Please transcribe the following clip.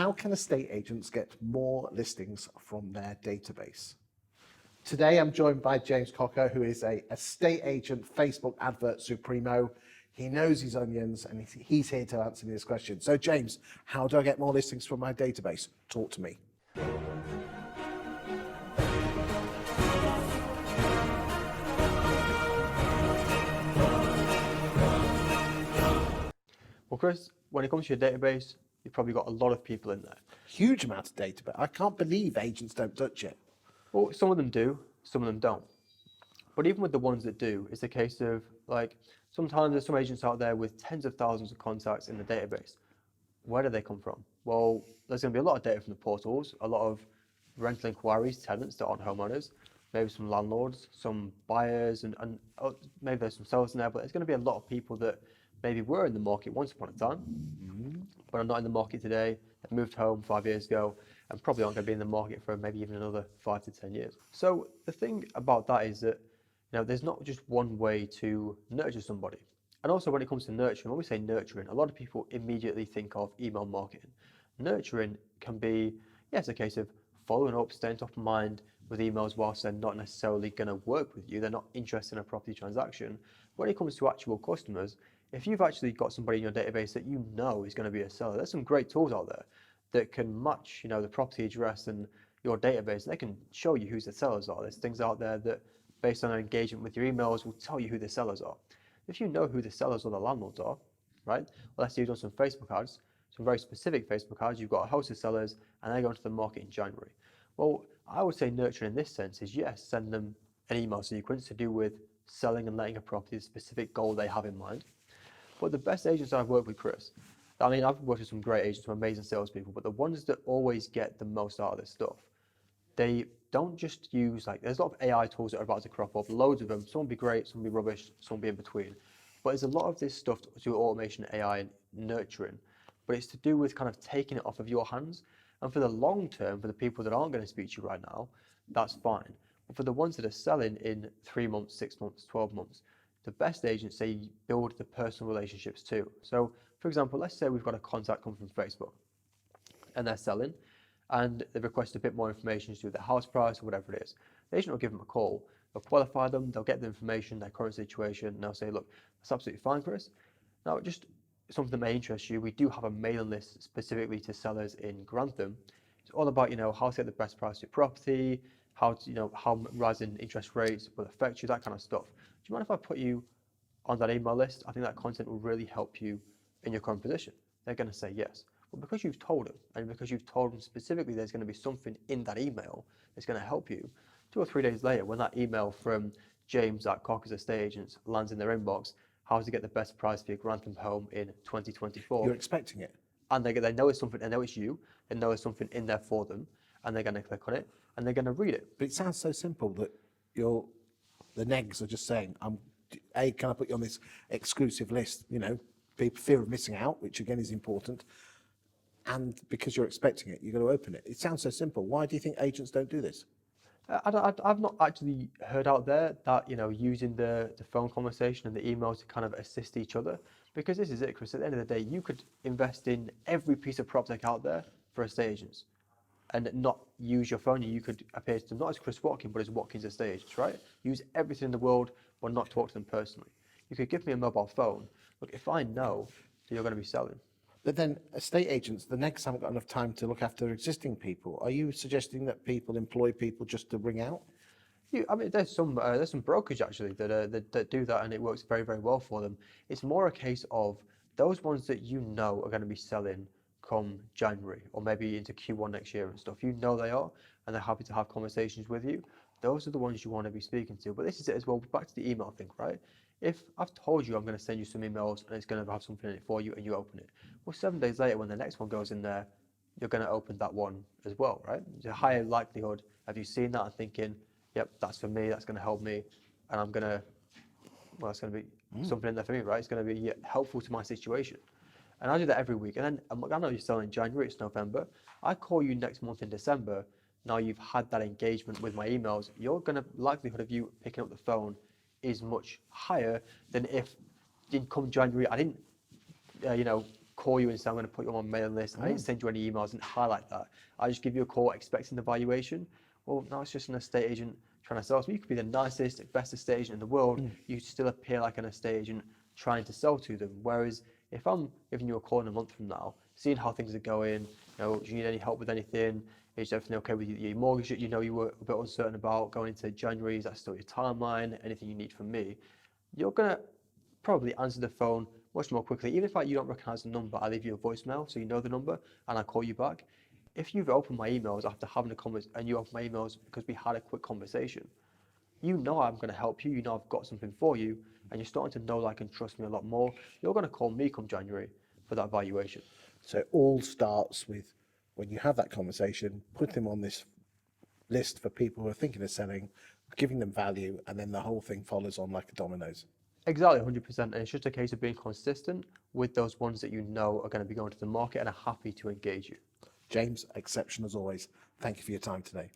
How can estate agents get more listings from their database? Today I'm joined by James Cocker, who is a estate agent, Facebook advert supremo. He knows his onions and he's here to answer me this question. So James, how do I get more listings from my database? Talk to me. Well, Chris, when it comes to your database, you've probably got a lot of people in there. Huge amount of data, but I can't believe agents don't touch it. Well, some of them do, some of them don't. But even with the ones that do, it's a case of like, sometimes there's some agents out there with tens of thousands of contacts in the database. Where do they come from? Well, there's going to be a lot of data from the portals, a lot of rental inquiries, tenants that aren't homeowners, maybe some landlords, some buyers, and maybe there's some sellers in there, but there's going to be a lot of people that maybe were in the market once upon a time, but are not in the market today. They've moved home 5 years ago and probably aren't going to be in the market for maybe even another 5 to 10 years. So the thing about that is that there's not just one way to nurture somebody. And also when it comes to nurturing, when we say nurturing, a lot of people immediately think of email marketing. Nurturing can be, it's a case of following up, staying top of mind with emails whilst they're not necessarily going to work with you. They're not interested in a property transaction. When it comes to actual customers, if you've actually got somebody in your database that you know is going to be a seller, there's some great tools out there that can match, the property address and your database. They can show you who the sellers are. There's things out there that, based on their engagement with your emails, will tell you who the sellers are. If you know who the sellers or the landlords are, right? Well, let's say you've done some Facebook ads, some very specific Facebook ads. You've got a host of sellers and they're going to the market in January. Well, I would say nurturing in this sense is, yes, send them an email sequence to do with selling and letting a property, the specific goal they have in mind. But the best agents I've worked with, Chris, I've worked with some great agents, some amazing salespeople, but the ones that always get the most out of this stuff, they don't just use, there's a lot of AI tools that are about to crop up, loads of them. Some will be great, some will be rubbish, some will be in between. But there's a lot of this stuff to do with automation, AI, and nurturing. But it's to do with kind of taking it off of your hands. And for the long term, for the people that aren't going to speak to you right now, that's fine. But for the ones that are selling in 3 months, 6 months, 12 months, the best agents say build the personal relationships too. So, for example, let's say we've got a contact come from Facebook and they're selling and they request a bit more information to do with their house price or whatever it is. The agent will give them a call, they'll qualify them, they'll get the information, their current situation, and they'll say, look, that's absolutely fine, Chris. Now, just something that may interest you, we do have a mailing list specifically to sellers in Grantham. It's all about, how to get the best price for your property, how to, how rising interest rates will affect you, that kind of stuff. Do you mind if I put you on that email list? I think that content will really help you in your current position. They're going to say yes. But because you've told them, and because you've told them specifically there's going to be something in that email that's going to help you, 2 or 3 days later, when that email from James at Cocker's Estate Agents lands in their inbox, how to get the best price for your Grantham home in 2024. You're expecting it. And they know it's something, they know it's you, they know there's something in there for them, and they're going to click on it, and they're going to read it. But it sounds so simple that the negs are just saying, can I put you on this exclusive list? Fear of missing out, which again is important. And because you're expecting it, you're going to open it. It sounds so simple. Why do you think agents don't do this? I've not actually heard out there that, using the phone conversation and the email to kind of assist each other. Because this is it, Chris. At the end of the day, you could invest in every piece of prop tech out there for estate agents and not use your phone. You could appear to them not as Chris Watkin, but as Watkins Estate Agents, right? Use everything in the world, but not talk to them personally. You could give me a mobile phone. Look, if I know that you're going to be selling. But then estate agents, the next haven't got enough time to look after existing people. Are you suggesting that people employ people just to ring out? There's some brokerage actually that do that, and it works very, very well for them. It's more a case of those ones that are going to be selling come January or maybe into Q1 next year and stuff. They are, and they're happy to have conversations with you. Those are the ones you want to be speaking to. But this is it as well, back to the email thing, right? If I've told you I'm going to send you some emails and it's going to have something in it for you and you open it, well, 7 days later when the next one goes in there, you're going to open that one as well, right? There's a higher likelihood of you seeing that and thinking, yep, that's for me, that's going to help me, and it's going to be something in there for me, right? It's going to be helpful to my situation. And I do that every week. And then I know you're selling in January, it's November. I call you next month in December. Now you've had that engagement with my emails. Likelihood of you picking up the phone is much higher than if in come January I didn't, call you and say I'm going to put you on my mailing list. I didn't send you any emails and highlight that. I just give you a call expecting the valuation. Well, now it's just an estate agent trying to sell to me. You could be the nicest, best estate agent in the world. You still appear like an estate agent trying to sell to them. Whereas if I'm giving you a call in a month from now, seeing how things are going, do you need any help with anything? Is everything okay with your mortgage that you were a bit uncertain about going into January? Is that still your timeline? Anything you need from me? You're going to probably answer the phone much more quickly. Even if you don't recognize the number, I leave you a voicemail so you know the number and I call you back. If you've opened my emails after having a conversation and you open my emails because we had a quick conversation, you know I'm going to help you. You know I've got something for you, and you're starting to know, like, and trust me a lot more. You're going to call me come January for that valuation. So it all starts with when you have that conversation, put them on this list for people who are thinking of selling, giving them value, and then the whole thing follows on like a dominoes. Exactly, 100%. And it's just a case of being consistent with those ones that you know are going to be going to the market and are happy to engage you. James, exception as always. Thank you for your time today.